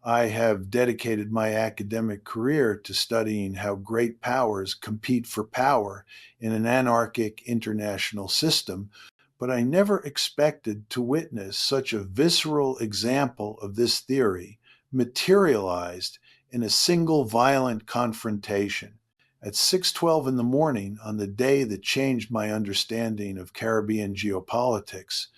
I have dedicated my academic career to studying how great powers compete for power in an anarchic international system, but I never expected to witness such a visceral example of this theory materialized in a single violent confrontation. At 6:12 in the morning, on the day that changed my understanding of Caribbean geopolitics,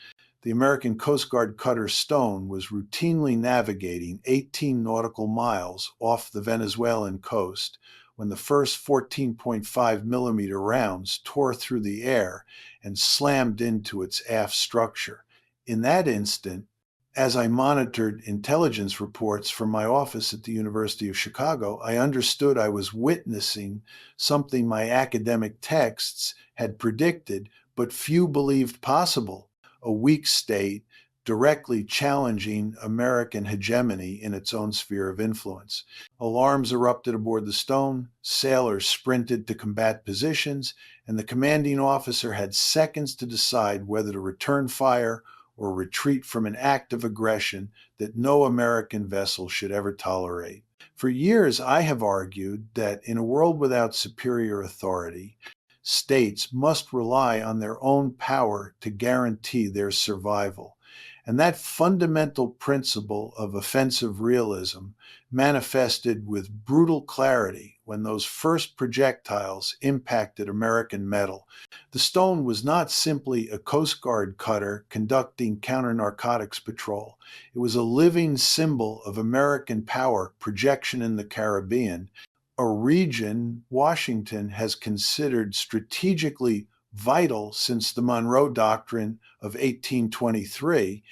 the American Coast Guard cutter Stone was routinely navigating 18 nautical miles off the Venezuelan coast when the first 14.5 millimeter rounds tore through the air and slammed into its aft structure. In that instant, as I monitored intelligence reports from my office at the University of Chicago, I understood I was witnessing something my academic texts had predicted, but few believed possible: a weak state directly challenging American hegemony in its own sphere of influence. Alarms erupted aboard the Stone, sailors sprinted to combat positions, and the commanding officer had seconds to decide whether to return fire or retreat from an act of aggression that no American vessel should ever tolerate. For years, I have argued that in a world without superior authority, states must rely on their own power to guarantee their survival. And that fundamental principle of offensive realism manifested with brutal clarity when those first projectiles impacted American metal. The Stone was not simply a Coast Guard cutter conducting counter-narcotics patrol. It was a living symbol of American power projection in the Caribbean, a region Washington has considered strategically vital since the Monroe Doctrine of 1823.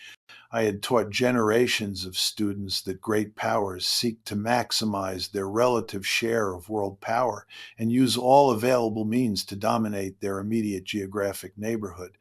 I had taught generations of students that great powers seek to maximize their relative share of world power and use all available means to dominate their immediate geographic neighborhood.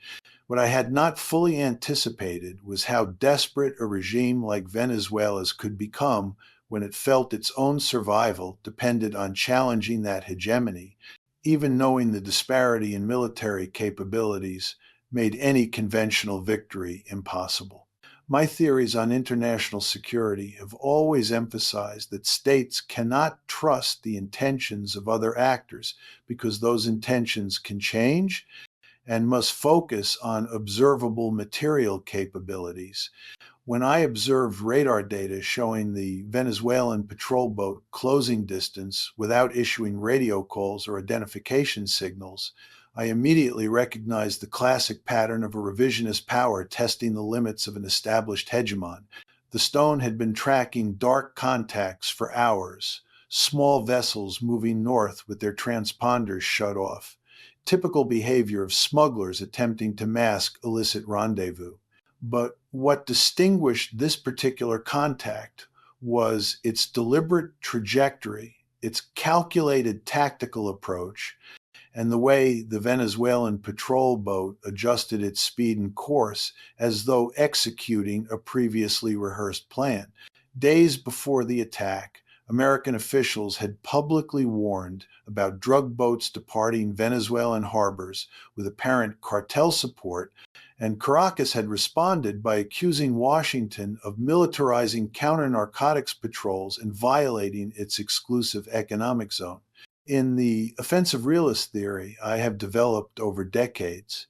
What I had not fully anticipated was how desperate a regime like Venezuela's could become when it felt its own survival depended on challenging that hegemony. Even knowing the disparity in military capabilities made any conventional victory impossible. My theories on international security have always emphasized that states cannot trust the intentions of other actors because those intentions can change and must focus on observable material capabilities. When I observed radar data showing the Venezuelan patrol boat closing distance without issuing radio calls or identification signals, I immediately recognized the classic pattern of a revisionist power testing the limits of an established hegemon. The Stone had been tracking dark contacts for hours, small vessels moving north with their transponders shut off, typical behavior of smugglers attempting to mask illicit rendezvous. But what distinguished this particular contact was its deliberate trajectory, its calculated tactical approach, and the way the Venezuelan patrol boat adjusted its speed and course as though executing a previously rehearsed plan. Days before the attack, American officials had publicly warned about drug boats departing Venezuelan harbors with apparent cartel support, and Caracas had responded by accusing Washington of militarizing counter-narcotics patrols and violating its exclusive economic zone. In the offensive realist theory I have developed over decades,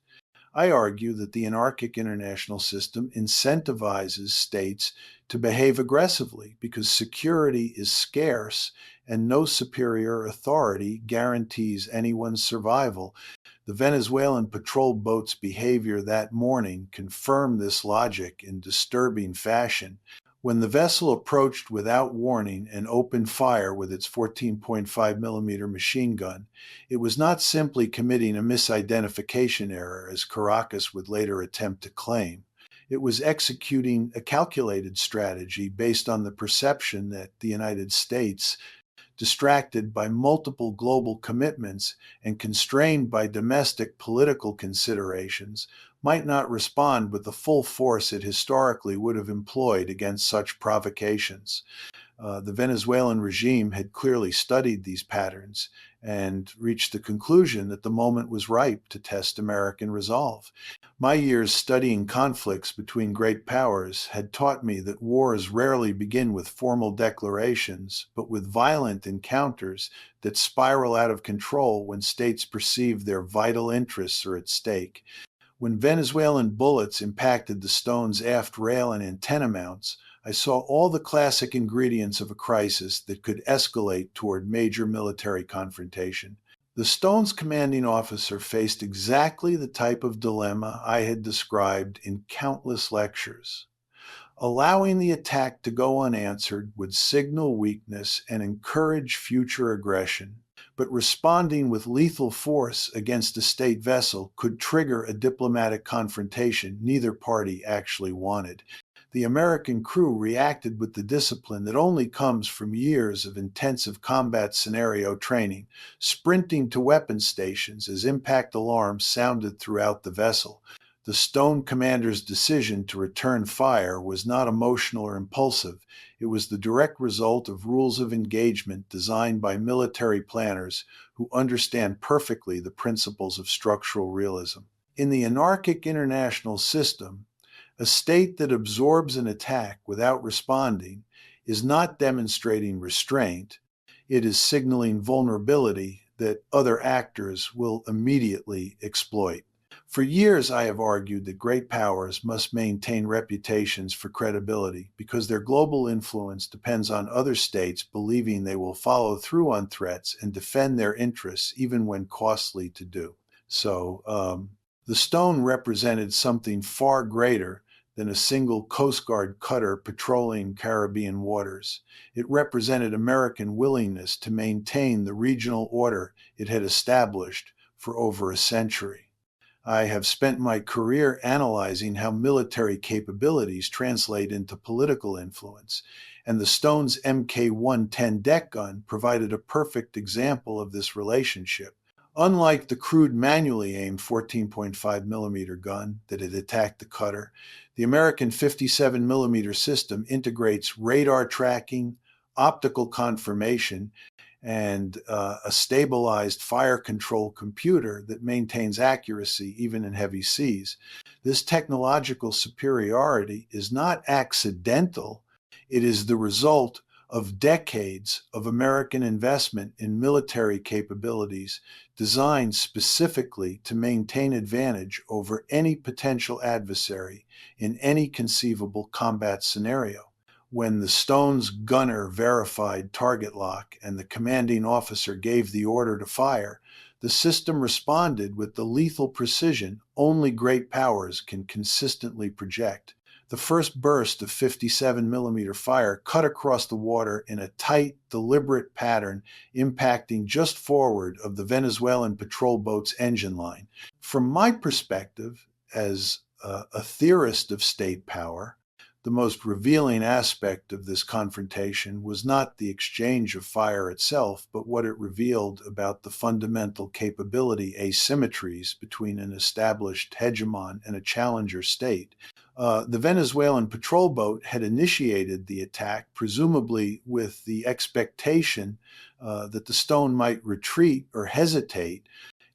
I argue that the anarchic international system incentivizes states to behave aggressively because security is scarce and no superior authority guarantees anyone's survival. The Venezuelan patrol boat's behavior that morning confirmed this logic in disturbing fashion. When the vessel approached without warning and opened fire with its 14.5 millimeter machine gun, it was not simply committing a misidentification error, as Caracas would later attempt to claim. It was executing a calculated strategy based on the perception that the United States, distracted by multiple global commitments and constrained by domestic political considerations, might not respond with the full force it historically would have employed against such provocations. The Venezuelan regime had clearly studied these patterns and reached the conclusion that the moment was ripe to test American resolve. My years studying conflicts between great powers had taught me that wars rarely begin with formal declarations, but with violent encounters that spiral out of control when states perceive their vital interests are at stake. When Venezuelan bullets impacted the stone's aft rail and antenna mounts, I saw all the classic ingredients of a crisis that could escalate toward major military confrontation. The stone's commanding officer faced exactly the type of dilemma I had described in countless lectures. Allowing the attack to go unanswered would signal weakness and encourage future aggression, but responding with lethal force against a state vessel could trigger a diplomatic confrontation neither party actually wanted. The American crew reacted with the discipline that only comes from years of intensive combat scenario training, sprinting to weapon stations as impact alarms sounded throughout the vessel. The Stone commander's decision to return fire was not emotional or impulsive. It was the direct result of rules of engagement designed by military planners who understand perfectly the principles of structural realism. In the anarchic international system, a state that absorbs an attack without responding is not demonstrating restraint. It is signaling vulnerability that other actors will immediately exploit. For years, I have argued that great powers must maintain reputations for credibility because their global influence depends on other states believing they will follow through on threats and defend their interests even when costly to do. The Stone represented something far greater than a single Coast Guard cutter patrolling Caribbean waters. It represented American willingness to maintain the regional order it had established for over a century. I have spent my career analyzing how military capabilities translate into political influence, and the Stone's Mk-110 deck gun provided a perfect example of this relationship. Unlike the crude manually aimed 14.5mm gun that had attacked the cutter, the American 57mm system integrates radar tracking, optical confirmation, and a stabilized fire control computer that maintains accuracy even in heavy seas. This technological superiority is not accidental. It is the result of decades of American investment in military capabilities designed specifically to maintain advantage over any potential adversary in any conceivable combat scenario. When the Stone's gunner verified target lock and the commanding officer gave the order to fire, the system responded with the lethal precision only great powers can consistently project. The first burst of 57mm fire cut across the water in a tight, deliberate pattern, impacting just forward of the Venezuelan patrol boat's engine line. From my perspective, as a theorist of state power, the most revealing aspect of this confrontation was not the exchange of fire itself, but what it revealed about the fundamental capability asymmetries between an established hegemon and a challenger state. The Venezuelan patrol boat had initiated the attack, presumably with the expectation that the Stone might retreat or hesitate,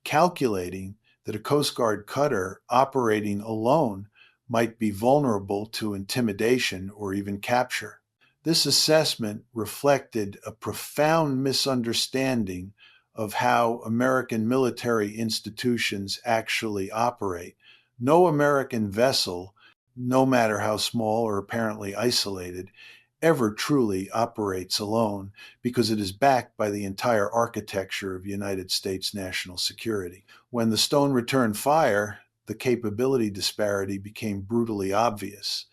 calculating that a Coast Guard cutter operating alone might be vulnerable to intimidation or even capture. This assessment reflected a profound misunderstanding of how American military institutions actually operate. No American vessel, no matter how small or apparently isolated, ever truly operates alone because it is backed by the entire architecture of United States national security. When the Stone returned fire, the capability disparity became brutally obvious.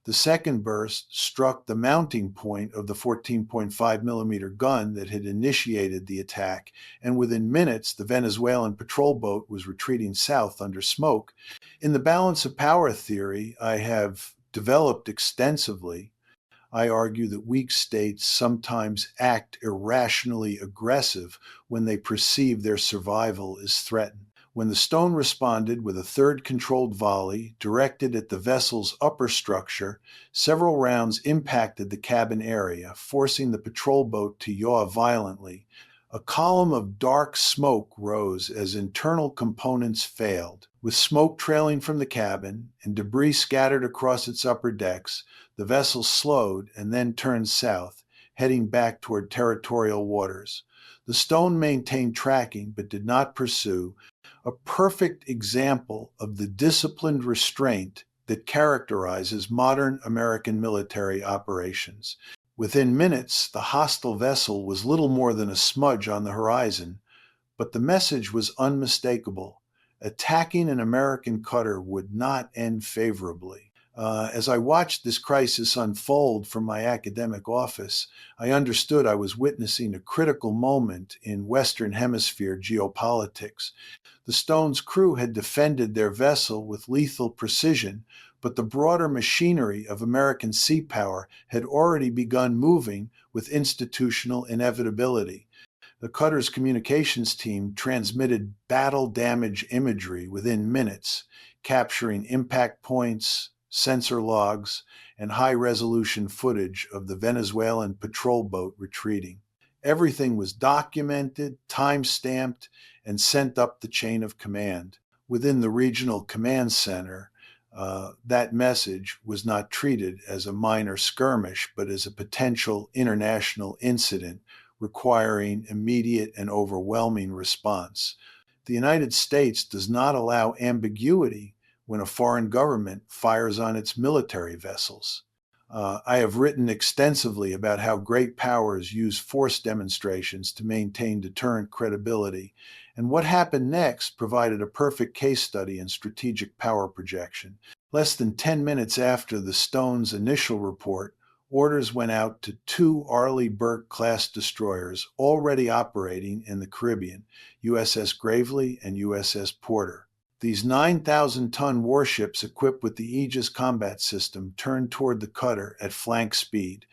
The second burst struck the mounting point of the 14.5mm gun that had initiated the attack, and within minutes the Venezuelan patrol boat was retreating south under smoke. In the balance of power theory I have developed extensively, I argue that weak states sometimes act irrationally aggressive when they perceive their survival is threatened. When the stone responded with a third controlled volley directed at the vessel's upper structure, several rounds impacted the cabin area, forcing the patrol boat to yaw violently. A column of dark smoke rose as internal components failed. With smoke trailing from the cabin and debris scattered across its upper decks, the vessel slowed and then turned south, heading back toward territorial waters. The stone maintained tracking but did not pursue, a perfect example of the disciplined restraint that characterizes modern American military operations. Within minutes, the hostile vessel was little more than a smudge on the horizon, but the message was unmistakable. Attacking an American cutter would not end favorably. As I watched this crisis unfold from my academic office, I understood I was witnessing a critical moment in Western Hemisphere geopolitics. The Stone's crew had defended their vessel with lethal precision, but the broader machinery of American sea power had already begun moving with institutional inevitability. The cutter's communications team transmitted battle damage imagery within minutes, capturing impact points, sensor logs, and high-resolution footage of the Venezuelan patrol boat retreating. Everything was documented, time-stamped, and sent up the chain of command. Within the regional command center, that message was not treated as a minor skirmish, but as a potential international incident requiring immediate and overwhelming response. The United States does not allow ambiguity when a foreign government fires on its military vessels. I have written extensively about how great powers use force demonstrations to maintain deterrent credibility, and what happened next provided a perfect case study in strategic power projection. Less than 10 minutes after the Stone's initial report, orders went out to two Arleigh Burke-class destroyers already operating in the Caribbean, USS Gravely and USS Porter. These 9,000-ton warships equipped with the Aegis combat system turned toward the cutter at flank speed.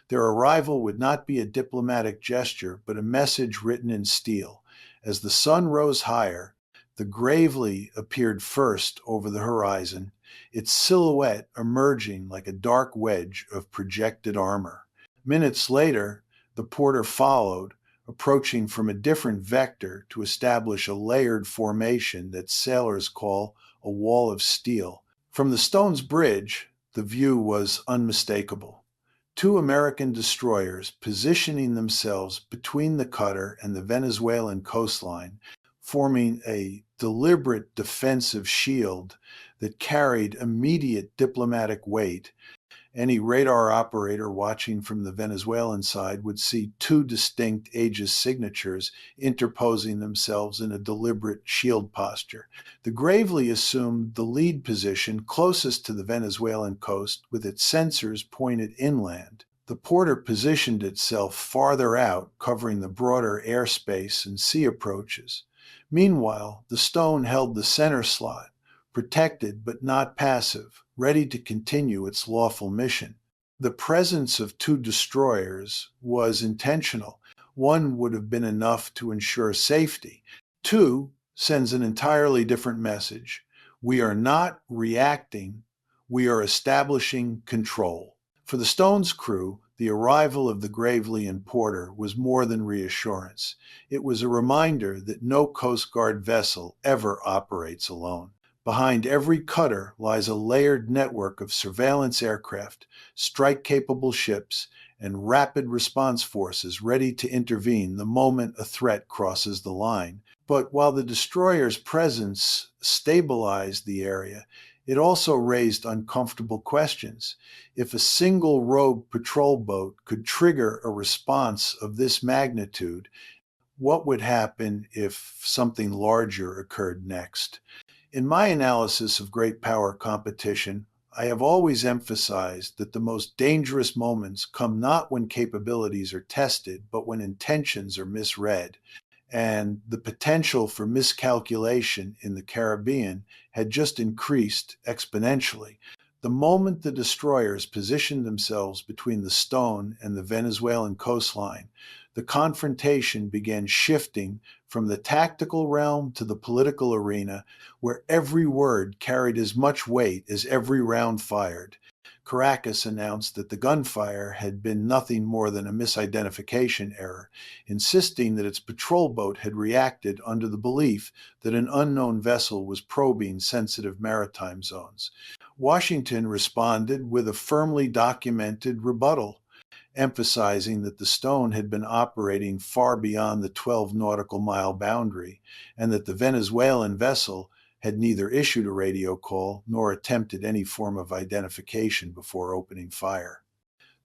Their arrival would not be a diplomatic gesture, but a message written in steel. As the sun rose higher, the Gravely appeared first over the horizon, its silhouette emerging like a dark wedge of projected armor. Minutes later, the Porter followed, approaching from a different vector to establish a layered formation that sailors call a wall of steel. From the Stone's bridge, the view was unmistakable. Two American destroyers positioning themselves between the cutter and the Venezuelan coastline, forming a deliberate defensive shield that carried immediate diplomatic weight. Any radar operator watching from the Venezuelan side would see two distinct Aegis signatures interposing themselves in a deliberate shield posture. The Gravely assumed the lead position closest to the Venezuelan coast with its sensors pointed inland. The Porter positioned itself farther out, covering the broader airspace and sea approaches. Meanwhile, the Stone held the center slot, protected but not passive, ready to continue its lawful mission. The presence of two destroyers was intentional. One would have been enough to ensure safety. Two sends an entirely different message. We are not reacting, we are establishing control. For the Stone's crew, the arrival of the Gravely and Porter was more than reassurance. It was a reminder that no Coast Guard vessel ever operates alone. Behind every cutter lies a layered network of surveillance aircraft, strike-capable ships, and rapid response forces ready to intervene the moment a threat crosses the line. But while the destroyer's presence stabilized the area, it also raised uncomfortable questions. If a single rogue patrol boat could trigger a response of this magnitude, what would happen if something larger occurred next? In my analysis of great power competition, I have always emphasized that the most dangerous moments come not when capabilities are tested, but when intentions are misread. And the potential for miscalculation in the Caribbean had just increased exponentially. The moment the destroyers positioned themselves between the Stone and the Venezuelan coastline, the confrontation began shifting from the tactical realm to the political arena, where every word carried as much weight as every round fired. Caracas announced that the gunfire had been nothing more than a misidentification error, insisting that its patrol boat had reacted under the belief that an unknown vessel was probing sensitive maritime zones. Washington responded with a firmly documented rebuttal, emphasizing that the Stone had been operating far beyond the 12 nautical mile boundary and that the Venezuelan vessel had neither issued a radio call nor attempted any form of identification before opening fire.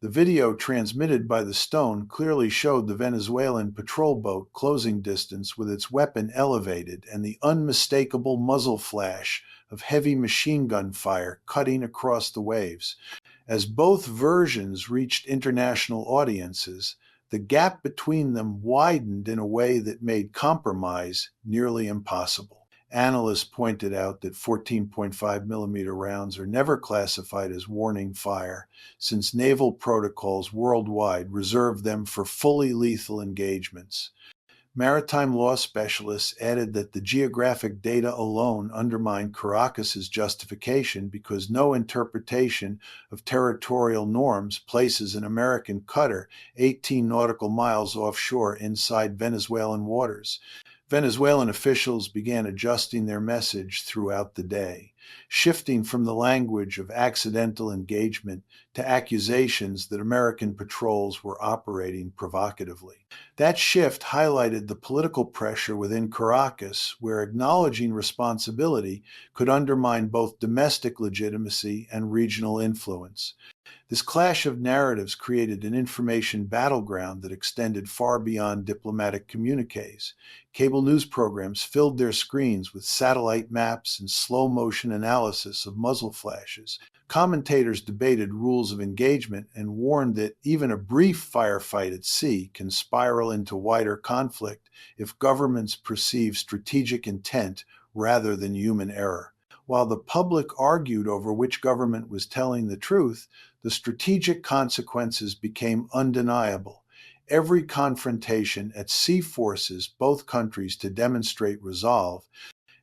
The video transmitted by the Stone clearly showed the Venezuelan patrol boat closing distance with its weapon elevated and the unmistakable muzzle flash of heavy machine gun fire cutting across the waves. As both versions reached international audiences, the gap between them widened in a way that made compromise nearly impossible. Analysts pointed out that 14.5 millimeter rounds are never classified as warning fire, since naval protocols worldwide reserve them for fully lethal engagements. Maritime law specialists added that the geographic data alone undermined Caracas's justification because no interpretation of territorial norms places an American cutter 18 nautical miles offshore inside Venezuelan waters. Venezuelan officials began adjusting their message throughout the day, shifting from the language of accidental engagement to accusations that American patrols were operating provocatively. That shift highlighted the political pressure within Caracas, where acknowledging responsibility could undermine both domestic legitimacy and regional influence. This clash of narratives created an information battleground that extended far beyond diplomatic communiques. Cable news programs filled their screens with satellite maps and slow-motion analysis of muzzle flashes. Commentators debated rules of engagement and warned that even a brief firefight at sea can spiral into wider conflict if governments perceive strategic intent rather than human error. While the public argued over which government was telling the truth, the strategic consequences became undeniable. Every confrontation at sea forces both countries to demonstrate resolve,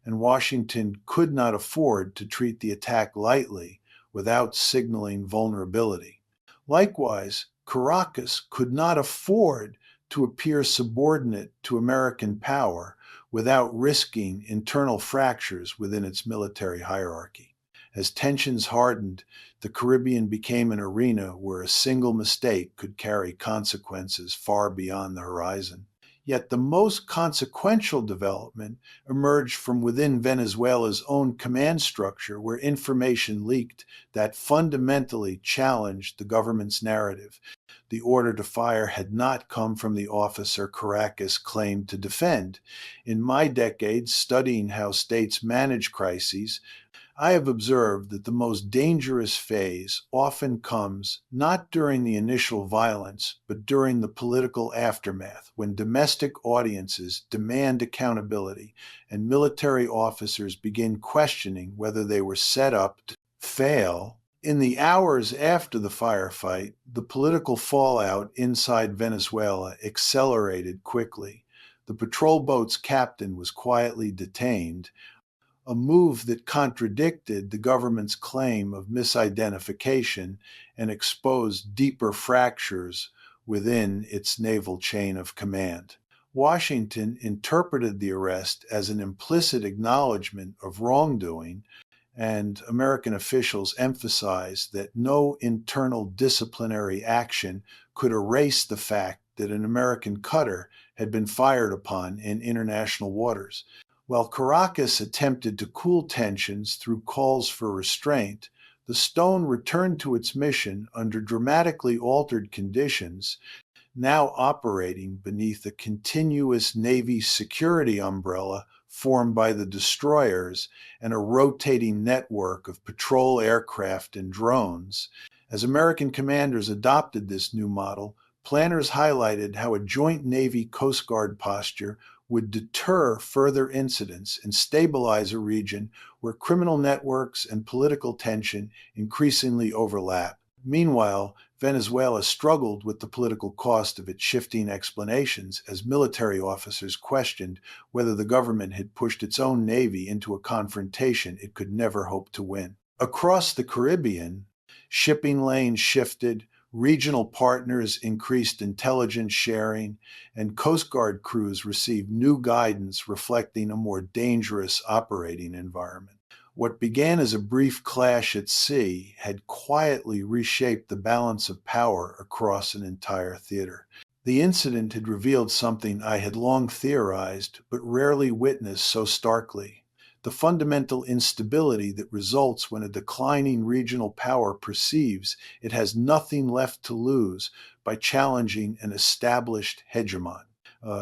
and Washington could not afford to treat the attack lightly without signaling vulnerability. Likewise, Caracas could not afford to appear subordinate to American power without risking internal fractures within its military hierarchy. As tensions hardened, the Caribbean became an arena where a single mistake could carry consequences far beyond the horizon. Yet the most consequential development emerged from within Venezuela's own command structure, where information leaked that fundamentally challenged the government's narrative. The order to fire had not come from the officer Caracas claimed to defend. In my decades studying how states manage crises, I have observed that the most dangerous phase often comes not during the initial violence, but during the political aftermath, when domestic audiences demand accountability and military officers begin questioning whether they were set up to fail. In the hours after the firefight, the political fallout inside Venezuela accelerated quickly. The patrol boat's captain was quietly detained, a move that contradicted the government's claim of misidentification and exposed deeper fractures within its naval chain of command. Washington interpreted the arrest as an implicit acknowledgement of wrongdoing, and American officials emphasized that no internal disciplinary action could erase the fact that an American cutter had been fired upon in international waters. While Caracas attempted to cool tensions through calls for restraint, the Stone returned to its mission under dramatically altered conditions, now operating beneath a continuous Navy security umbrella formed by the destroyers and a rotating network of patrol aircraft and drones. As American commanders adopted this new model, planners highlighted how a joint Navy Coast Guard posture would deter further incidents and stabilize a region where criminal networks and political tension increasingly overlap. Meanwhile, Venezuela struggled with the political cost of its shifting explanations as military officers questioned whether the government had pushed its own navy into a confrontation it could never hope to win. Across the Caribbean, shipping lanes shifted, regional partners increased intelligence sharing, and Coast Guard crews received new guidance reflecting a more dangerous operating environment. What began as a brief clash at sea had quietly reshaped the balance of power across an entire theater. The incident had revealed something I had long theorized, but rarely witnessed so starkly: the fundamental instability that results when a declining regional power perceives it has nothing left to lose by challenging an established hegemon.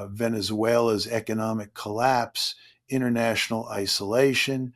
Venezuela's economic collapse, international isolation,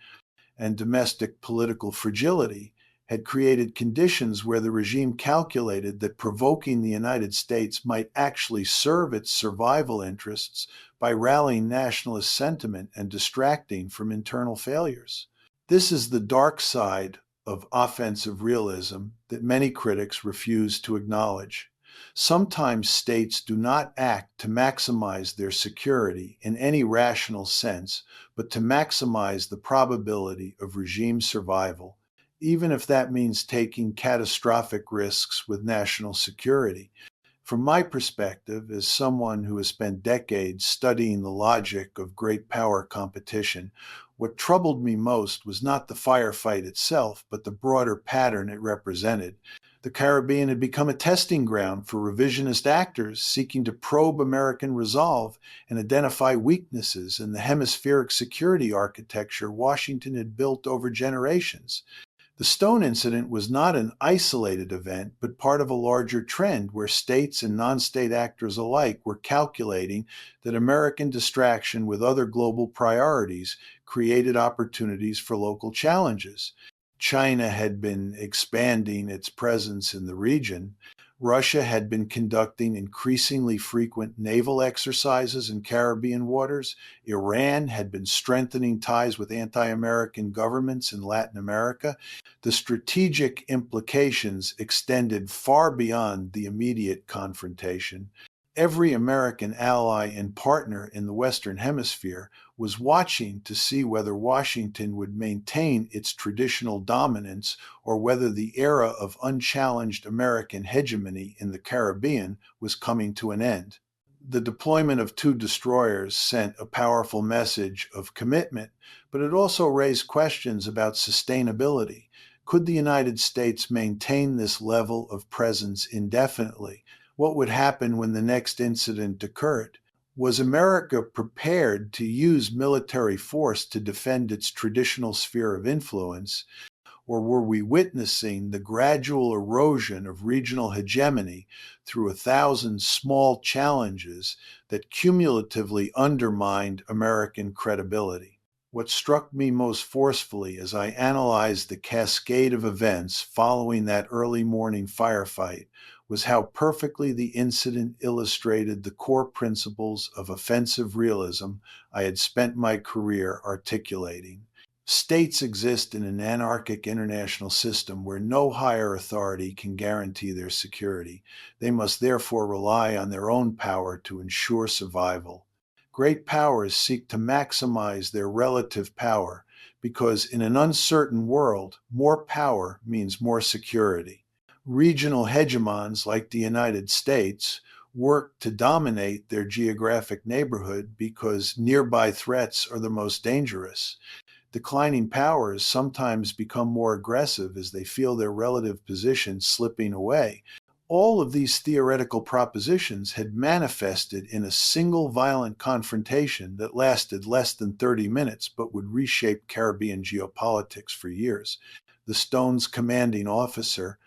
and domestic political fragility had created conditions where the regime calculated that provoking the United States might actually serve its survival interests by rallying nationalist sentiment and distracting from internal failures. This is the dark side of offensive realism that many critics refuse to acknowledge. Sometimes states do not act to maximize their security in any rational sense, but to maximize the probability of regime survival, even if that means taking catastrophic risks with national security. From my perspective, as someone who has spent decades studying the logic of great power competition, what troubled me most was not the firefight itself, but the broader pattern it represented. The Caribbean had become a testing ground for revisionist actors seeking to probe American resolve and identify weaknesses in the hemispheric security architecture Washington had built over generations. The Stone incident was not an isolated event, but part of a larger trend where states and non-state actors alike were calculating that American distraction with other global priorities created opportunities for local challenges. China had been expanding its presence in the region. Russia had been conducting increasingly frequent naval exercises in Caribbean waters. Iran had been strengthening ties with anti-American governments in Latin America. The strategic implications extended far beyond the immediate confrontation. Every American ally and partner in the Western Hemisphere was watching to see whether Washington would maintain its traditional dominance or whether the era of unchallenged American hegemony in the Caribbean was coming to an end. The deployment of 2 destroyers sent a powerful message of commitment, but it also raised questions about sustainability. Could the United States maintain this level of presence indefinitely? What would happen when the next incident occurred? Was America prepared to use military force to defend its traditional sphere of influence, or were we witnessing the gradual erosion of regional hegemony through 1,000 small challenges that cumulatively undermined American credibility? What struck me most forcefully as I analyzed the cascade of events following that early morning firefight was how perfectly the incident illustrated the core principles of offensive realism I had spent my career articulating. States exist in an anarchic international system where no higher authority can guarantee their security. They must therefore rely on their own power to ensure survival. Great powers seek to maximize their relative power because in an uncertain world, more power means more security. Regional hegemons like the United States work to dominate their geographic neighborhood because nearby threats are the most dangerous. Declining powers sometimes become more aggressive as they feel their relative position slipping away. All of these theoretical propositions had manifested in a single violent confrontation that lasted less than 30 minutes but would reshape Caribbean geopolitics for years. The Stone's commanding officer,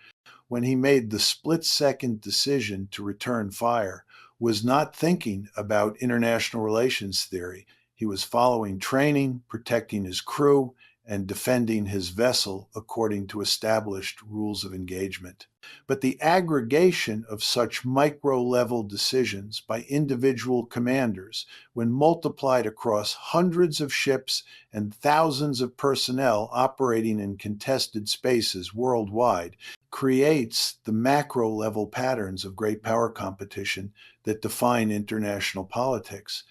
when he made the split-second decision to return fire, was not thinking about international relations theory. He was following training, protecting his crew, and defending his vessel according to established rules of engagement. But the aggregation of such micro-level decisions by individual commanders, when multiplied across hundreds of ships and thousands of personnel operating in contested spaces worldwide, creates the macro-level patterns of great power competition that define international politics.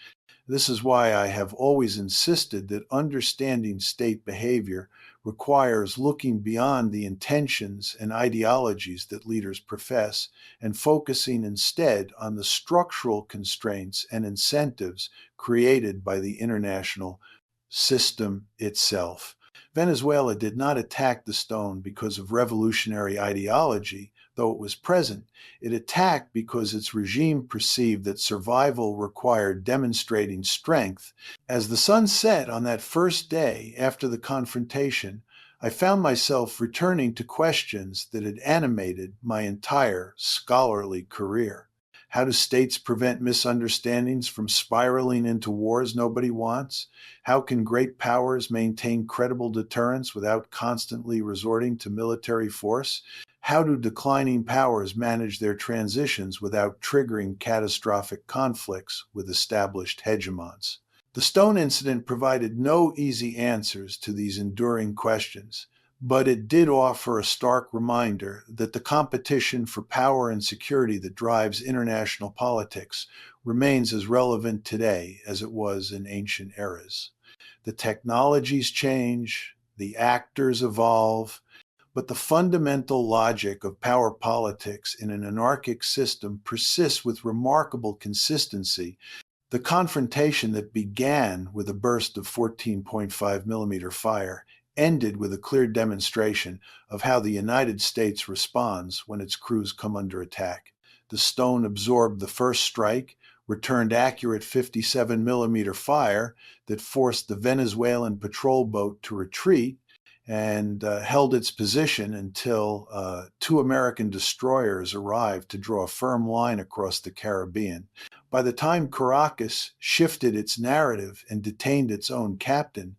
This is why I have always insisted that understanding state behavior requires looking beyond the intentions and ideologies that leaders profess and focusing instead on the structural constraints and incentives created by the international system itself. Venezuela did not attack the stone because of revolutionary ideology, though it was present. It attacked because its regime perceived that survival required demonstrating strength. As the sun set on that first day after the confrontation, I found myself returning to questions that had animated my entire scholarly career. How do states prevent misunderstandings from spiraling into wars nobody wants? How can great powers maintain credible deterrence without constantly resorting to military force? How do declining powers manage their transitions without triggering catastrophic conflicts with established hegemons? The Stone incident provided no easy answers to these enduring questions, but it did offer a stark reminder that the competition for power and security that drives international politics remains as relevant today as it was in ancient eras. The technologies change, the actors evolve, but the fundamental logic of power politics in an anarchic system persists with remarkable consistency. The confrontation that began with a burst of 14.5 millimeter fire ended with a clear demonstration of how the United States responds when its crews come under attack. The Stone absorbed the first strike, returned accurate 57 millimeter fire that forced the Venezuelan patrol boat to retreat, and held its position until two American destroyers arrived to draw a firm line across the Caribbean. By the time Caracas shifted its narrative and detained its own captain,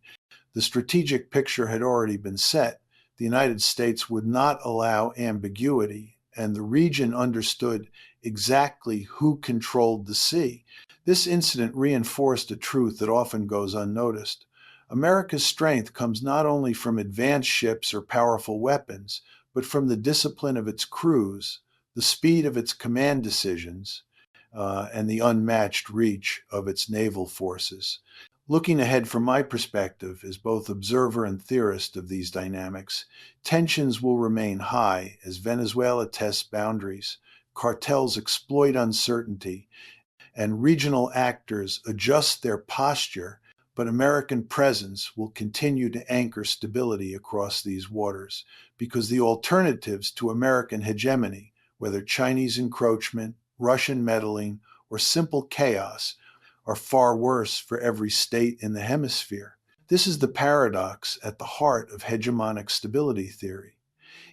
the strategic picture had already been set. The United States would not allow ambiguity, and the region understood exactly who controlled the sea. This incident reinforced a truth that often goes unnoticed. America's strength comes not only from advanced ships or powerful weapons, but from the discipline of its crews, the speed of its command decisions, and the unmatched reach of its naval forces. Looking ahead from my perspective as both observer and theorist of these dynamics, tensions will remain high as Venezuela tests boundaries, cartels exploit uncertainty, and regional actors adjust their posture, but American presence will continue to anchor stability across these waters, because the alternatives to American hegemony, whether Chinese encroachment, Russian meddling, or simple chaos, are far worse for every state in the hemisphere. This is the paradox at the heart of hegemonic stability theory.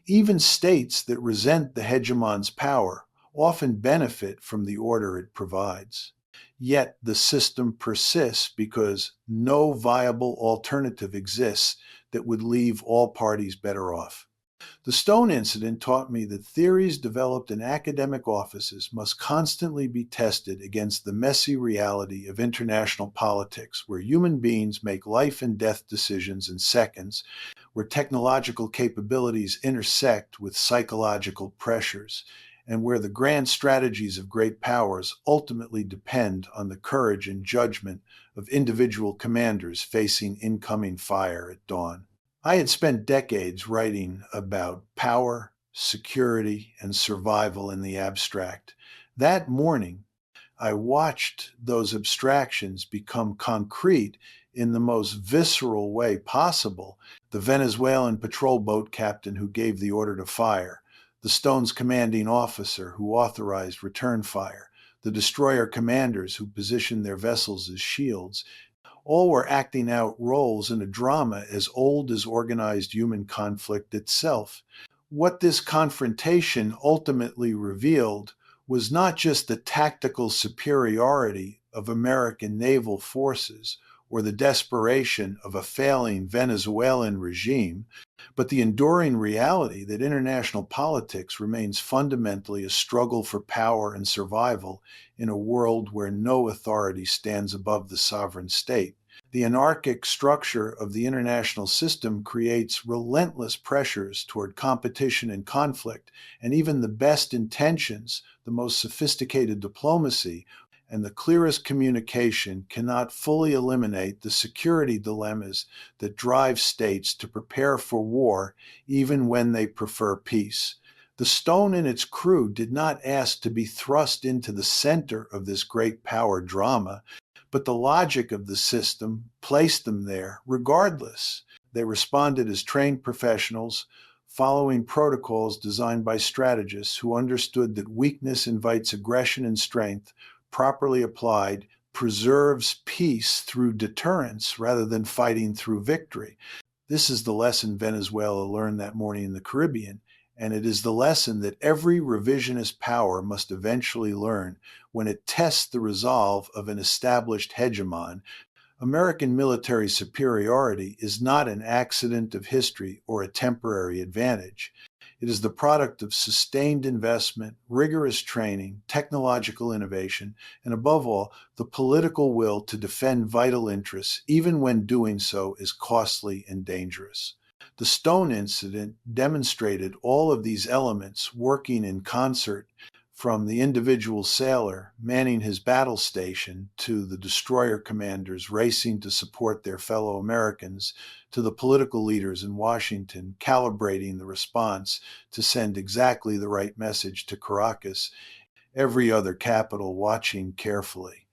Even states that resent the hegemon's power often benefit from the order it provides. Yet the system persists because no viable alternative exists that would leave all parties better off. The Stone incident taught me that theories developed in academic offices must constantly be tested against the messy reality of international politics, where human beings make life and death decisions in seconds, where technological capabilities intersect with psychological pressures, and where the grand strategies of great powers ultimately depend on the courage and judgment of individual commanders facing incoming fire at dawn. I had spent decades writing about power, security, and survival in the abstract. That morning, I watched those abstractions become concrete in the most visceral way possible. The Venezuelan patrol boat captain who gave the order to fire, the Stone's commanding officer who authorized return fire, the destroyer commanders who positioned their vessels as shields, all were acting out roles in a drama as old as organized human conflict itself. What this confrontation ultimately revealed was not just the tactical superiority of American naval forces or the desperation of a failing Venezuelan regime, but the enduring reality that international politics remains fundamentally a struggle for power and survival in a world where no authority stands above the sovereign state. The anarchic structure of the international system creates relentless pressures toward competition and conflict, and even the best intentions, the most sophisticated diplomacy, and the clearest communication cannot fully eliminate the security dilemmas that drive states to prepare for war even when they prefer peace. The stone and its crew did not ask to be thrust into the center of this great power drama, but the logic of the system placed them there regardless. They responded as trained professionals, following protocols designed by strategists who understood that weakness invites aggression and strength, properly applied, preserves peace through deterrence rather than fighting through victory. This is the lesson Venezuela learned that morning in the Caribbean, and it is the lesson that every revisionist power must eventually learn when it tests the resolve of an established hegemon. American military superiority is not an accident of history or a temporary advantage. It is the product of sustained investment, rigorous training, technological innovation, and above all, the political will to defend vital interests, even when doing so is costly and dangerous. The Stone incident demonstrated all of these elements working in concert, from the individual sailor manning his battle station to the destroyer commanders racing to support their fellow Americans, to the political leaders in Washington calibrating the response to send exactly the right message to Caracas, every other capital watching carefully.